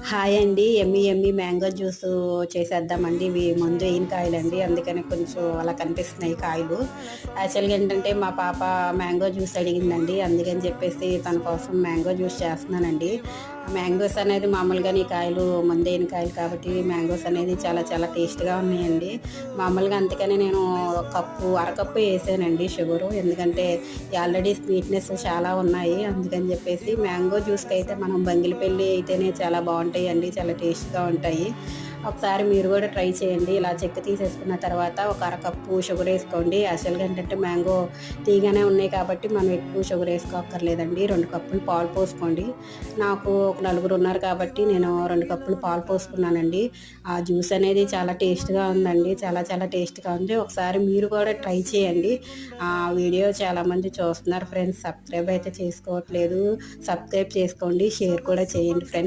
Hi అండి. యమ్మీ యమ్మీ mango juice చేసేద్దామండి. ఇవి ముందు అయిన కాయలండి. అందుకని కొంచెం అలా కనిపిస్తున్నాయి కాయలు. యాక్చువల్‌గా ఏంటంటే మా పాప మ్యాంగో జ్యూస్ అడిగిందండి. అందుకని చెప్పేసి తన కోసం మ్యాంగో జ్యూస్ చేస్తున్నానండి. మ్యాంగోస్ అనేది మామూలుగానే ఈ కాయలు ముందైన కాయలు కాబట్టి మ్యాంగోస్ అనేది చాలా చాలా టేస్ట్‌గా ఉన్నాయండి. మామూలుగా అందుకని నేను అరకప్పు ఏసానండి షుగరు. ఎందుకంటే ఆల్రెడీ స్వీట్‌నెస్ చాలా ఉన్నాయి. అందుకని చెప్పేసి మ్యాంగో జ్యూస్‌కైతే మనం బంగిలిపల్లి అయితేనే చాలా బావుంటాయండి. చాలా టేస్ట్‌గా ఉంటాయి. ఒకసారి మీరు కూడా ట్రై చేయండి. ఇలా చెక్కు తీసేసుకున్న తర్వాత ఒక అరకప్పు షుగర్ ఏసుకోండి. యాక్చువల్‌గా ఏంటంటే మ్యాంగో తీయగానే ఉన్నాయి కాబట్టి మనం ఎక్కువ షుగర్ ఏసుకోక్కర్లేదండి. 2 కప్పులు పాలు పోసుకోండి. నాకు ఒక నలుగురు ఉన్నారు కాబట్టి నేను 2 కప్పులు పాలు పోసుకున్నానండి. ఆ జ్యూస్ అనేది చాలా టేస్ట్‌గా ఉందండి. చాలా చాలా టేస్ట్‌గా ఉంది. ఒకసారి మీరు కూడా ట్రై చేయండి. వీడియో చాలామంది చూస్తున్నారు ఫ్రెండ్స్. సబ్స్క్రైబ్ అయితే చేసుకోవట్లేదు. సబ్స్క్రైబ్ చేసుకోండి. షేర్ కూడా చేయండి ఫ్రెండ్స్.